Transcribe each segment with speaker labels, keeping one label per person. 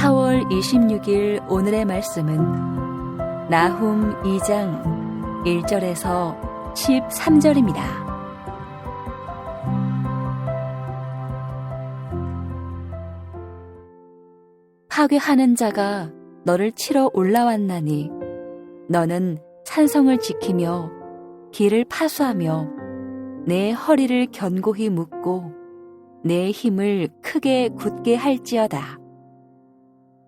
Speaker 1: 4월 26일 오늘의 말씀은 나훔 2장 1절에서 13절입니다. 파괴하는 자가 너를 치러 올라왔나니 너는 산성을 지키며 길을 파수하며 내 허리를 견고히 묶고 내 힘을 크게 굳게 할지어다.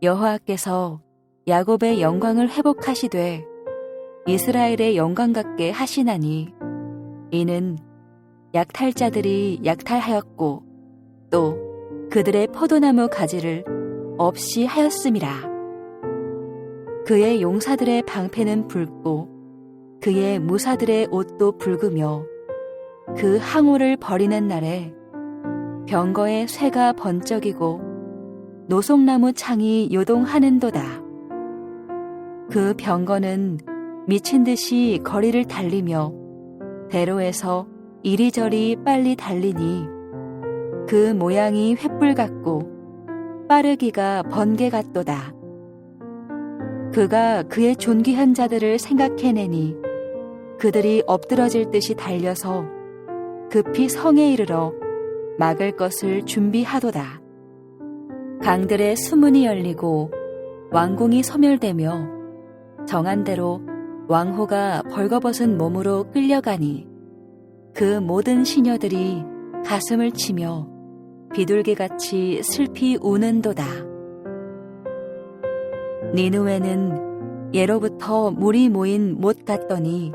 Speaker 1: 여호와께서 야곱의 영광을 회복하시되 이스라엘의 영광 같게 하시나니 이는 약탈자들이 약탈하였고 또 그들의 포도나무 가지를 없이 하였음이라. 그의 용사들의 방패는 붉고 그의 무사들의 옷도 붉으며 그 항우를 버리는 날에 병거의 쇠가 번쩍이고 노송나무 창이 요동하는도다. 그 병거는 미친 듯이 거리를 달리며 대로에서 이리저리 빨리 달리니 그 모양이 횃불 같고 빠르기가 번개 같도다. 그가 그의 존귀한 자들을 생각해내니 그들이 엎드러질 듯이 달려서 급히 성에 이르러 막을 것을 준비하도다. 강들의 수문이 열리고 왕궁이 소멸되며 정한 대로 왕호가 벌거벗은 몸으로 끌려가니 그 모든 시녀들이 가슴을 치며 비둘기같이 슬피 우는도다. 니느웨는 예로부터 물이 모인 못 같더니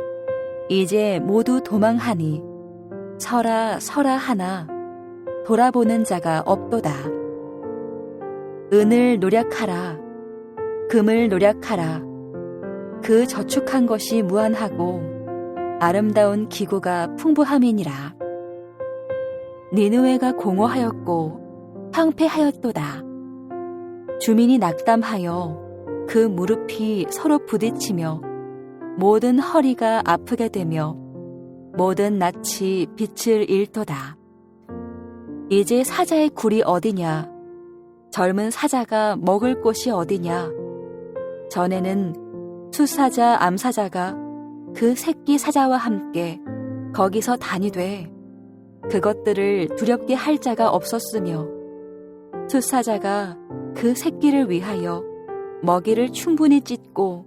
Speaker 1: 이제 모두 도망하니 서라 서라 하나 돌아보는 자가 없도다. 은을 노력하라. 금을 노력하라. 그 저축한 것이 무한하고 아름다운 기구가 풍부함이니라. 니느웨가 공허하였고 황폐하였도다. 주민이 낙담하여 그 무릎이 서로 부딪히며 모든 허리가 아프게 되며 모든 낯이 빛을 잃도다. 이제 사자의 굴이 어디냐? 젊은 사자가 먹을 곳이 어디냐? 전에는 숫사자 암사자가 그 새끼 사자와 함께 거기서 다니되 그것들을 두렵게 할 자가 없었으며 숫사자가 그 새끼를 위하여 먹이를 충분히 찢고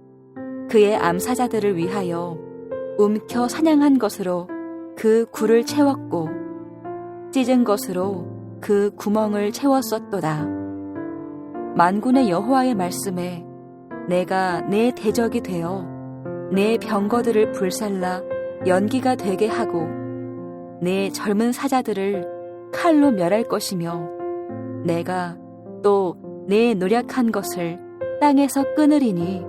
Speaker 1: 그의 암사자들을 위하여 움켜 사냥한 것으로 그 굴을 채웠고 찢은 것으로 그 구멍을 채웠었도다. 만군의 여호와의 말씀에 내가 내 대적이 되어 내 병거들을 불살라 연기가 되게 하고 내 젊은 사자들을 칼로 멸할 것이며 내가 또 내 노력한 것을 땅에서 끊으리니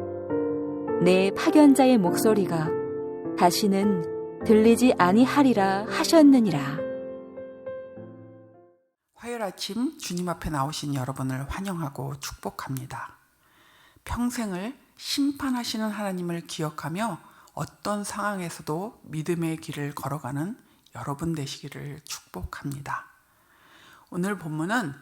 Speaker 1: 내 파견자의 목소리가 다시는 들리지 아니하리라 하셨느니라.
Speaker 2: 화요일 아침 주님 앞에 나오신 여러분을 환영하고 축복합니다. 평생을 심판하시는 하나님을 기억하며 어떤 상황에서도 믿음의 길을 걸어가는 여러분 되시기를 축복합니다. 오늘 본문은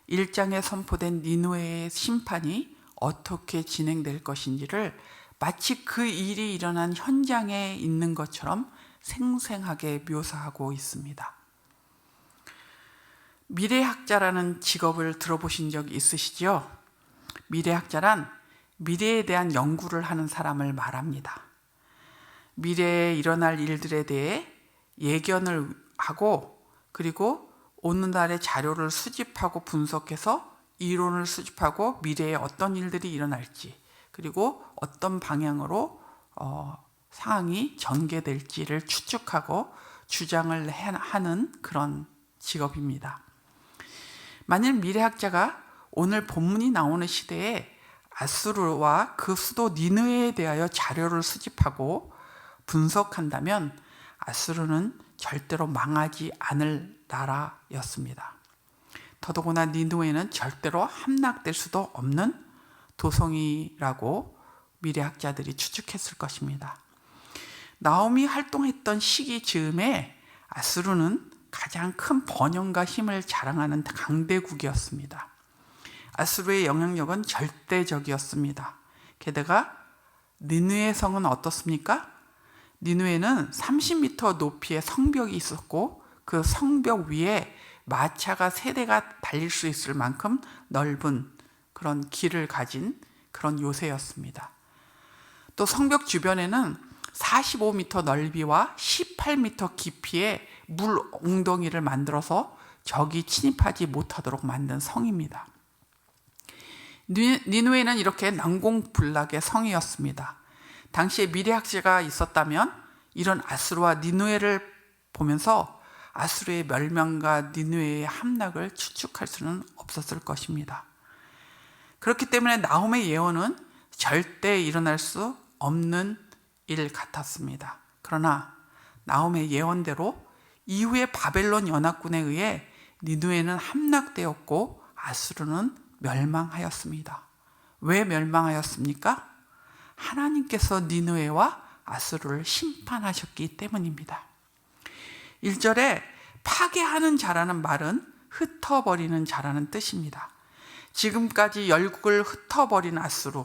Speaker 2: 1장에 선포된 니느웨의 심판이 어떻게 진행될 것인지를 마치 그 일이 일어난 현장에 있는 것처럼 생생하게 묘사하고 있습니다. 미래학자라는 직업을 들어보신 적 있으시죠? 미래학자란 미래에 대한 연구를 하는 사람을 말합니다. 미래에 일어날 일들에 대해 예견을 하고 그리고 오늘날의 자료를 수집하고 분석해서 이론을 수집하고 미래에 어떤 일들이 일어날지 그리고 어떤 방향으로 상황이 전개될지를 추측하고 주장을 하는 그런 직업입니다. 만일 미래학자가 오늘 본문이 나오는 시대에 아수르와 그 수도 니느웨에 대하여 자료를 수집하고 분석한다면 아수르는 절대로 망하지 않을 나라였습니다. 더더구나 니느웨는 절대로 함락될 수도 없는 도성이라고 미래학자들이 추측했을 것입니다. 나홈이 활동했던 시기 즈음에 아수르는 가장 큰 번영과 힘을 자랑하는 강대국이었습니다. 아수르의 영향력은 절대적이었습니다. 게다가 니느웨 성은 어떻습니까? 니느웨는 30m 높이의 성벽이 있었고 그 성벽 위에 마차가 3대가 달릴 수 있을 만큼 넓은 그런 길을 가진 그런 요새였습니다. 또 성벽 주변에는 45m 넓이와 18m 깊이의 물 웅덩이를 만들어서 적이 침입하지 못하도록 만든 성입니다. 니느웨는 이렇게 난공불락의 성이었습니다. 당시에 미래학자가 있었다면 이런 아수르와 니느웨를 보면서 아수르의 멸망과 니느웨의 함락을 추측할 수는 없었을 것입니다. 그렇기 때문에 나홈의 예언은 절대 일어날 수 없는 일 같았습니다. 그러나 나홈의 예언대로 이후에 바벨론 연합군에 의해 니느웨는 함락되었고 아수르는 멸망하였습니다. 왜 멸망하였습니까? 하나님께서 니느웨와 아수르를 심판하셨기 때문입니다. 1절에 파괴하는 자라는 말은 흩어버리는 자라는 뜻입니다. 지금까지 열국을 흩어버린 아수르,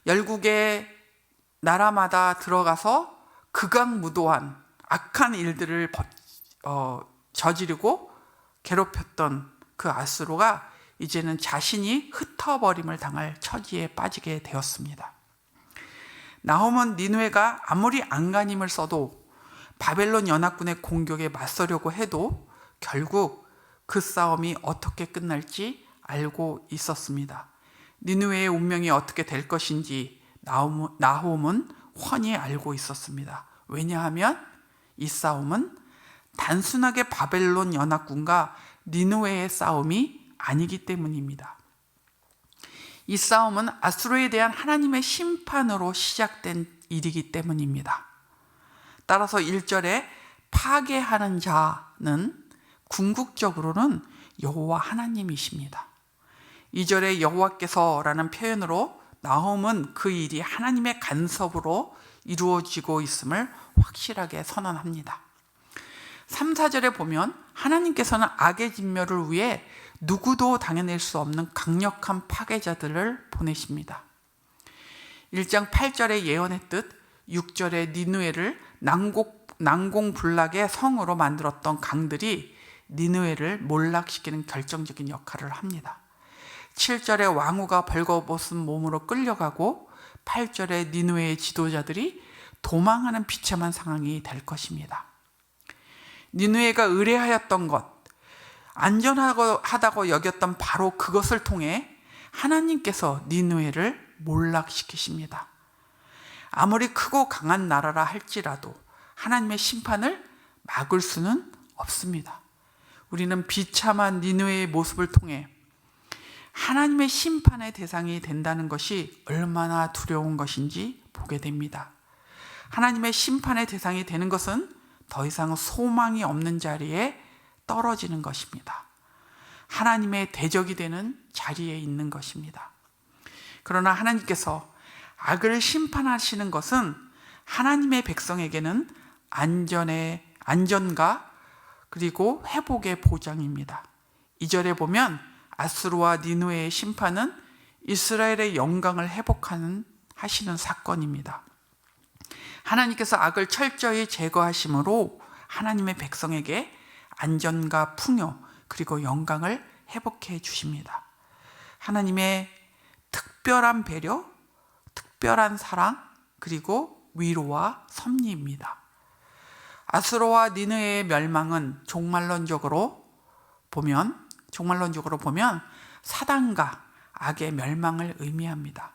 Speaker 2: 열국의 나라마다 들어가서 극악무도한 악한 일들을 저지르고 괴롭혔던 그 아수르가 이제는 자신이 흩어버림을 당할 처지에 빠지게 되었습니다. 나홈은 니느웨가 아무리 안간힘을 써도 바벨론 연합군의 공격에 맞서려고 해도 결국 그 싸움이 어떻게 끝날지 알고 있었습니다. 니느웨의 운명이 어떻게 될 것인지 나홈은 훤히 알고 있었습니다. 왜냐하면 이 싸움은 단순하게 바벨론 연합군과 니느웨의 싸움이 아니기 때문입니다. 이 싸움은 아수르에 대한 하나님의 심판으로 시작된 일이기 때문입니다. 따라서 1절에 파괴하는 자는 궁극적으로는 여호와 하나님이십니다. 2절에 여호와께서라는 표현으로 나홈은 그 일이 하나님의 간섭으로 이루어지고 있음을 확실하게 선언합니다. 3, 4절에 보면 하나님께서는 악의 진멸을 위해 누구도 당해낼 수 없는 강력한 파괴자들을 보내십니다. 1장 8절에 예언했듯 6절에 니느웨를 난공불락의 성으로 만들었던 강들이 니느웨를 몰락시키는 결정적인 역할을 합니다. 7절에 왕후가 벌거벗은 몸으로 끌려가고 8절에 니느웨의 지도자들이 도망하는 비참한 상황이 될 것입니다. 니느웨가 의뢰하였던 것, 안전하다고 여겼던 바로 그것을 통해 하나님께서 니느웨를 몰락시키십니다. 아무리 크고 강한 나라라 할지라도 하나님의 심판을 막을 수는 없습니다. 우리는 비참한 니느웨의 모습을 통해 하나님의 심판의 대상이 된다는 것이 얼마나 두려운 것인지 보게 됩니다. 하나님의 심판의 대상이 되는 것은 더 이상 소망이 없는 자리에 떨어지는 것입니다. 하나님의 대적이 되는 자리에 있는 것입니다. 그러나 하나님께서 악을 심판하시는 것은 하나님의 백성에게는 안전과 그리고 회복의 보장입니다. 2절에 보면 아수르와 니느웨의 심판은 이스라엘의 영광을 하시는 사건입니다. 하나님께서 악을 철저히 제거하심으로 하나님의 백성에게 안전과 풍요 그리고 영광을 회복해 주십니다. 하나님의 특별한 배려, 특별한 사랑 그리고 위로와 섭리입니다. 아수르와 니느웨의 멸망은 종말론적으로 보면 사단과 악의 멸망을 의미합니다.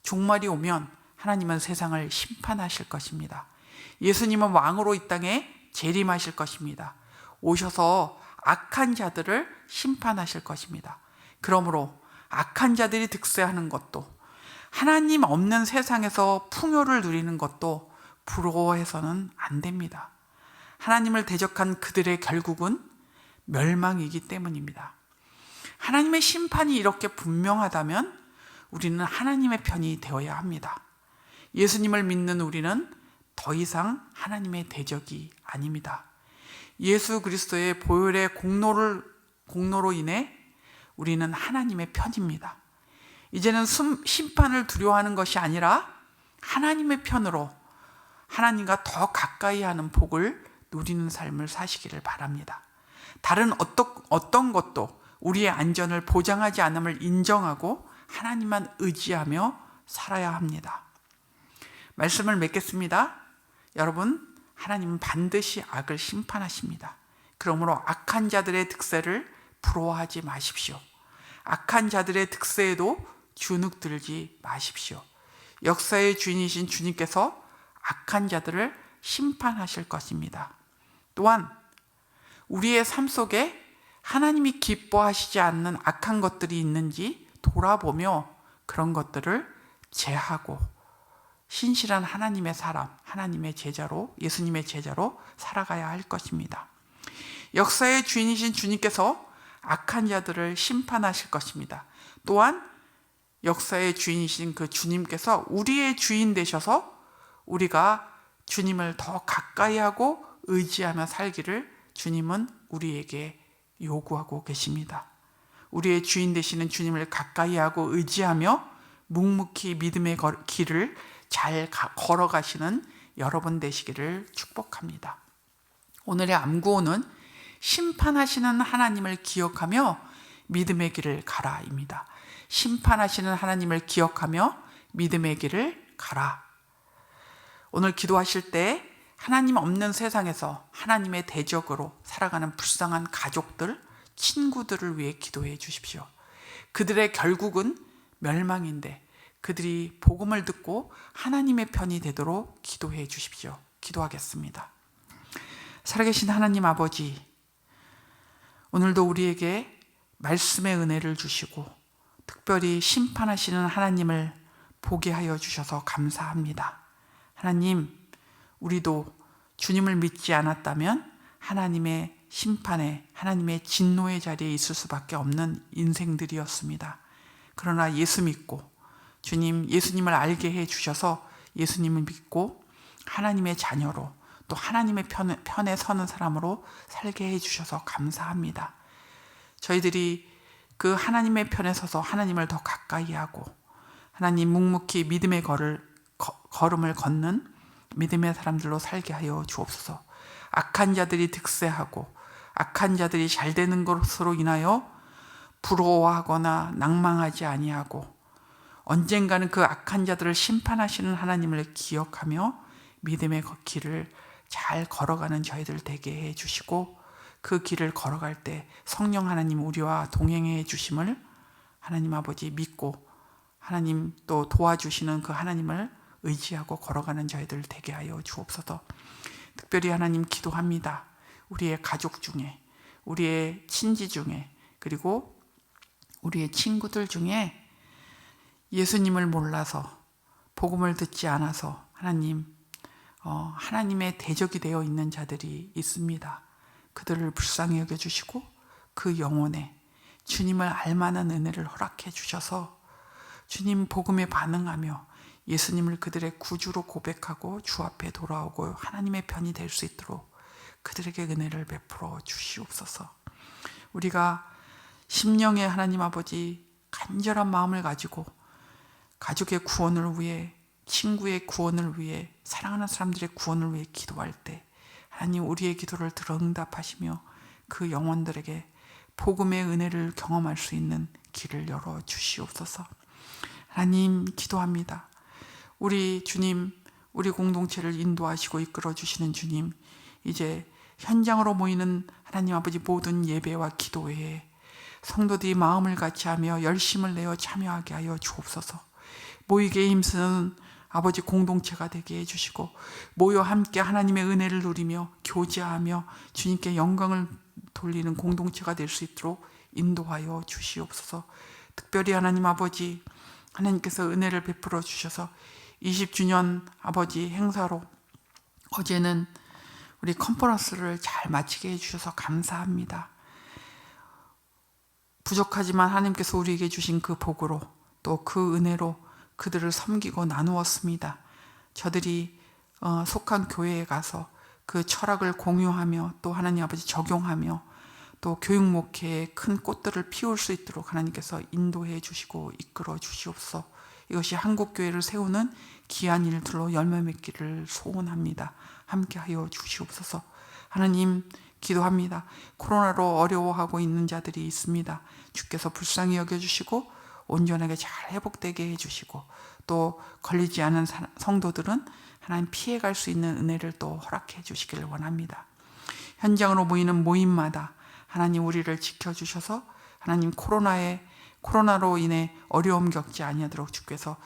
Speaker 2: 종말이 오면 하나님은 세상을 심판하실 것입니다. 예수님은 왕으로 이 땅에 재림하실 것입니다. 오셔서 악한 자들을 심판하실 것입니다. 그러므로 악한 자들이 득세하는 것도 하나님 없는 세상에서 풍요를 누리는 것도 부러워해서는 안 됩니다. 하나님을 대적한 그들의 결국은 멸망이기 때문입니다. 하나님의 심판이 이렇게 분명하다면 우리는 하나님의 편이 되어야 합니다. 예수님을 믿는 우리는 더 이상 하나님의 대적이 아닙니다. 예수 그리스도의 보혈의 공로로 인해 우리는 하나님의 편입니다. 이제는 심판을 두려워하는 것이 아니라 하나님의 편으로 하나님과 더 가까이 하는 복을 누리는 삶을 사시기를 바랍니다. 다른 어떤 것도 우리의 안전을 보장하지 않음을 인정하고 하나님만 의지하며 살아야 합니다. 말씀을 맺겠습니다. 여러분, 하나님은 반드시 악을 심판하십니다. 그러므로 악한 자들의 득세를 부러워하지 마십시오. 악한 자들의 득세에도 주눅들지 마십시오. 역사의 주인이신 주님께서 악한 자들을 심판하실 것입니다. 또한 우리의 삶 속에 하나님이 기뻐하시지 않는 악한 것들이 있는지 돌아보며 그런 것들을 제하고 신실한 하나님의 사람, 하나님의 제자로, 예수님의 제자로 살아가야 할 것입니다. 역사의 주인이신 주님께서 악한 자들을 심판하실 것입니다. 또한 역사의 주인이신 그 주님께서 우리의 주인 되셔서 우리가 주님을 더 가까이 하고 의지하며 살기를 주님은 우리에게 요구하고 계십니다. 우리의 주인 되시는 주님을 가까이 하고 의지하며 묵묵히 믿음의 길을 잘 걸어가시는 여러분 되시기를 축복합니다. 오늘의 암구호는 심판하시는 하나님을 기억하며 믿음의 길을 가라입니다. 심판하시는 하나님을 기억하며 믿음의 길을 가라. 오늘 기도하실 때 하나님 없는 세상에서 하나님의 대적으로 살아가는 불쌍한 가족들, 친구들을 위해 기도해 주십시오. 그들의 결국은 멸망인데 그들이 복음을 듣고 하나님의 편이 되도록 기도해 주십시오. 기도하겠습니다. 살아계신 하나님 아버지, 오늘도 우리에게 말씀의 은혜를 주시고 특별히 심판하시는 하나님을 보게 하여 주셔서 감사합니다. 하나님, 우리도 주님을 믿지 않았다면 하나님의 심판에, 하나님의 진노의 자리에 있을 수밖에 없는 인생들이었습니다. 그러나 예수 믿고 주님, 예수님을 알게 해 주셔서 예수님을 믿고 하나님의 자녀로 또 하나님의 편에 서는 사람으로 살게 해 주셔서 감사합니다. 저희들이 그 하나님의 편에 서서 하나님을 더 가까이 하고 하나님 묵묵히 믿음의 걸음을 걷는 믿음의 사람들로 살게 하여 주옵소서. 악한 자들이 득세하고 악한 자들이 잘 되는 것으로 인하여 부러워하거나 낭망하지 아니하고 언젠가는 그 악한 자들을 심판하시는 하나님을 기억하며 믿음의 길을 잘 걸어가는 저희들 되게 해 주시고 그 길을 걸어갈 때 성령 하나님 우리와 동행해 주심을 하나님 아버지 믿고 하나님 또 도와주시는 그 하나님을 의지하고 걸어가는 저희들 되게 하여 주옵소서. 특별히 하나님 기도합니다. 우리의 가족 중에, 우리의 친지 중에, 그리고 우리의 친구들 중에 예수님을 몰라서 복음을 듣지 않아서 하나님의 대적이 되어 있는 자들이 있습니다. 그들을 불쌍히 여겨주시고 그 영혼에 주님을 알만한 은혜를 허락해 주셔서 주님 복음에 반응하며 예수님을 그들의 구주로 고백하고 주 앞에 돌아오고 하나님의 편이 될 수 있도록 그들에게 은혜를 베풀어 주시옵소서. 우리가 심령의 하나님 아버지 간절한 마음을 가지고 가족의 구원을 위해, 친구의 구원을 위해, 사랑하는 사람들의 구원을 위해 기도할 때 하나님 우리의 기도를 들어 응답하시며 그 영혼들에게 복음의 은혜를 경험할 수 있는 길을 열어 주시옵소서. 하나님 기도합니다. 우리 주님, 우리 공동체를 인도하시고 이끌어 주시는 주님, 이제 현장으로 모이는 하나님 아버지 모든 예배와 기도회에 성도들이 마음을 같이하며 열심을 내어 참여하게 하여 주옵소서. 모이게 힘쓰는 아버지 공동체가 되게 해주시고 모여 함께 하나님의 은혜를 누리며 교제하며 주님께 영광을 돌리는 공동체가 될 수 있도록 인도하여 주시옵소서. 특별히 하나님 아버지, 하나님께서 은혜를 베풀어 주셔서 20주년 아버지 행사로 어제는 우리 컨퍼런스를 잘 마치게 해주셔서 감사합니다. 부족하지만 하나님께서 우리에게 주신 그 복으로 또 그 은혜로 그들을 섬기고 나누었습니다. 저들이 속한 교회에 가서 그 철학을 공유하며 또 하나님 아버지 적용하며 또 교육 목회에 큰 꽃들을 피울 수 있도록 하나님께서 인도해 주시고 이끌어 주시옵소서. 이것이 한국교회를 세우는 귀한 일들로 열매 맺기를 소원합니다. 함께하여 주시옵소서. 하나님 기도합니다. 코로나로 어려워하고 있는 자들이 있습니다. 주께서 불쌍히 여겨주시고 온전하게 잘 회복되게 해주시고 또 걸리지 않은 성도들은 하나님 피해갈 수 있는 은혜를 또 허락해 주시기를 원합니다. 현장으로 모이는 모임마다 하나님 우리를 지켜주셔서 하나님 코로나로 인해 어려움 겪지 아니하도록 주께서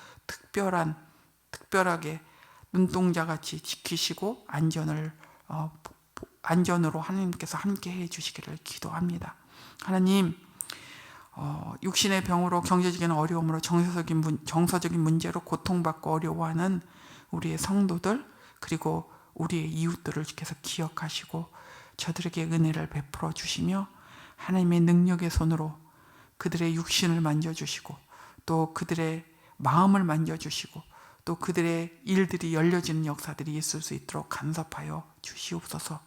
Speaker 2: 특별하게 눈동자같이 지키시고 안전으로 하나님께서 함께해 주시기를 기도합니다. 하나님 육신의 병으로 경제적인 어려움으로 정서적인 문제로 고통받고 어려워하는 우리의 성도들 그리고 우리의 이웃들을 주께서 기억하시고 저들에게 은혜를 베풀어 주시며 하나님의 능력의 손으로 그들의 육신을 만져주시고 또 그들의 마음을 만져주시고 또 그들의 일들이 열려지는 역사들이 있을 수 있도록 간섭하여 주시옵소서.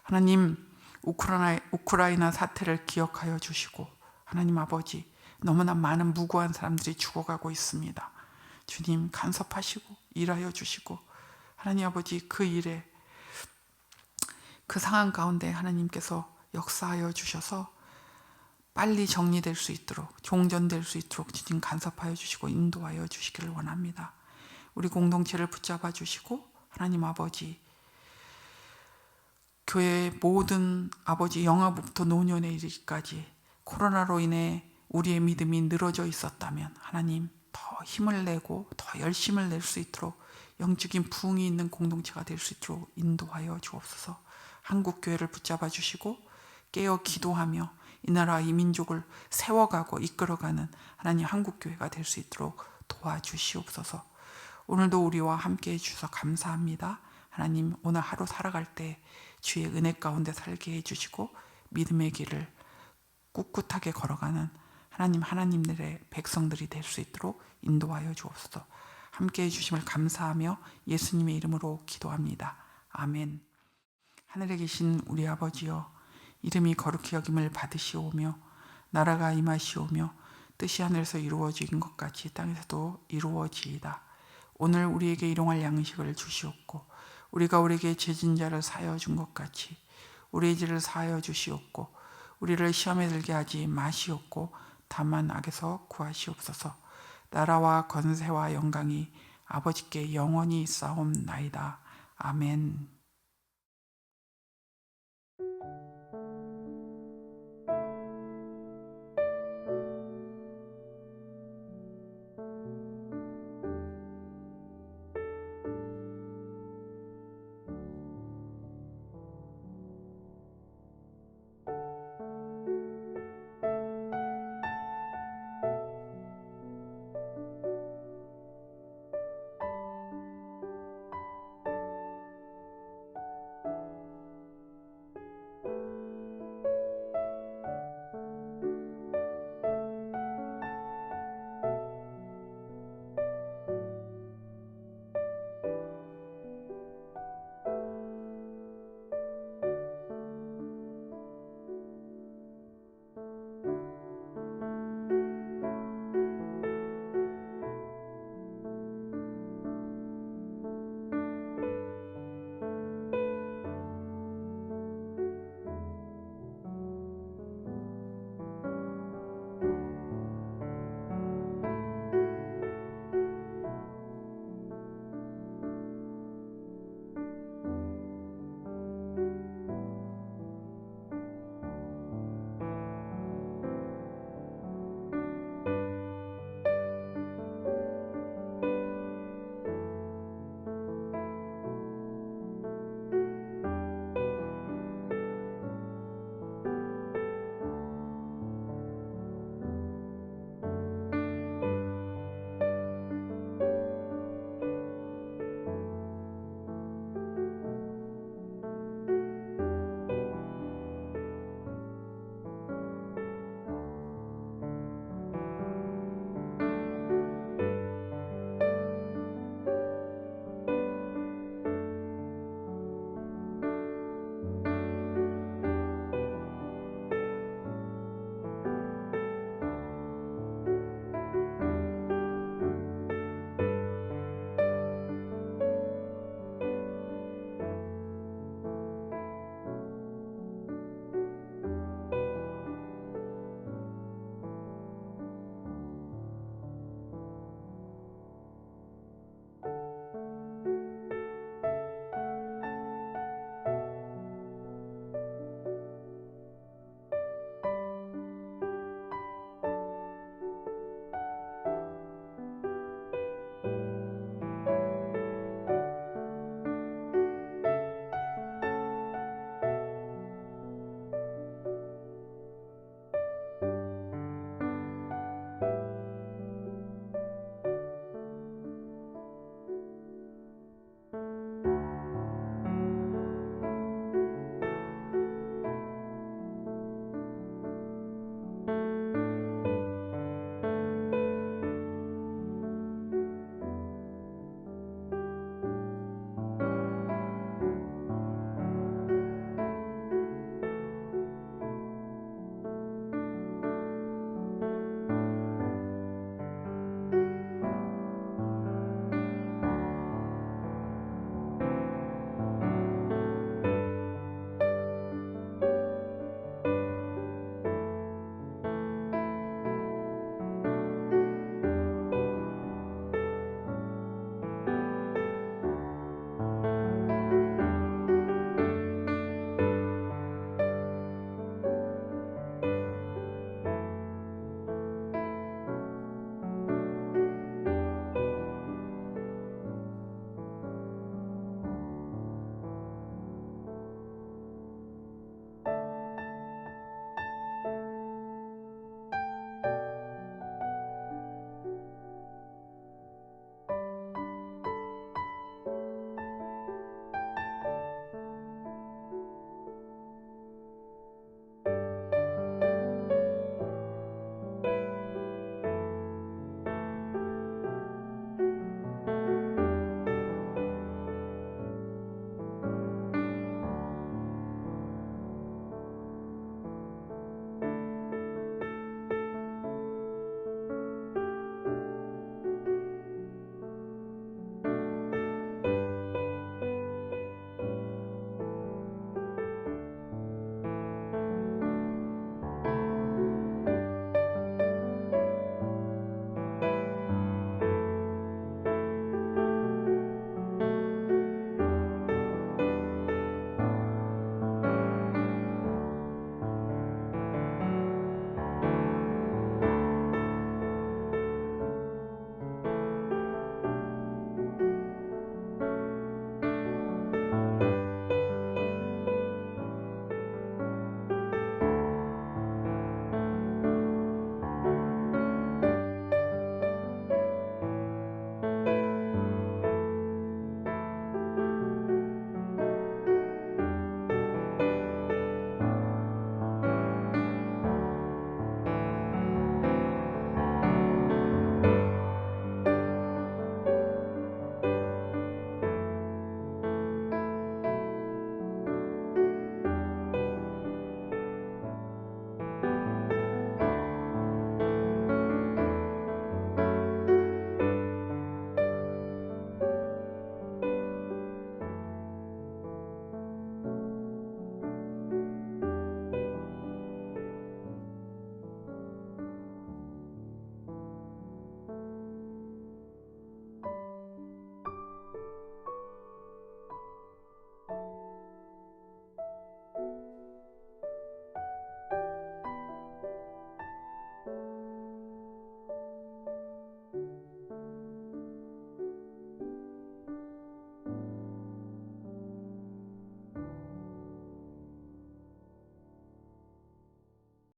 Speaker 2: 하나님 우크라이나 사태를 기억하여 주시고 하나님 아버지 너무나 많은 무고한 사람들이 죽어가고 있습니다. 주님 간섭하시고 일하여 주시고 하나님 아버지 그 일에 그 상황 가운데 하나님께서 역사하여 주셔서 빨리 정리될 수 있도록 종전될 수 있도록 주님 간섭하여 주시고 인도하여 주시기를 원합니다. 우리 공동체를 붙잡아 주시고 하나님 아버지 교회의 모든 아버지 영아부터 노년에 이르기까지 코로나로 인해 우리의 믿음이 늘어져 있었다면 하나님 더 힘을 내고 더 열심을 낼 수 있도록 영적인 부흥이 있는 공동체가 될 수 있도록 인도하여 주옵소서. 한국교회를 붙잡아 주시고 깨어 기도하며 이 나라 이 민족을 세워가고 이끌어가는 하나님 한국교회가 될 수 있도록 도와주시옵소서. 오늘도 우리와 함께해 주셔서 감사합니다. 하나님 오늘 하루 살아갈 때 주의 은혜 가운데 살게 해주시고 믿음의 길을 꿋꿋하게 걸어가는 하나님들의 백성들이 될 수 있도록 인도하여 주옵소서. 함께해 주심을 감사하며 예수님의 이름으로 기도합니다. 아멘. 하늘에 계신 우리 아버지여 이름이 거룩히 여김을 받으시오며 나라가 임하시오며 뜻이 하늘에서 이루어진 것 같이 땅에서도 이루어지이다. 오늘 우리에게 일용할 양식을 주시옵고 우리가 우리에게 죄진 자를 사하여 준 것 같이 우리의 죄를 사하여 주시옵고 우리를 시험에 들게 하지 마시옵고 다만 악에서 구하시옵소서. 나라와 권세와 영광이 아버지께 영원히 있사옵나이다. 아멘.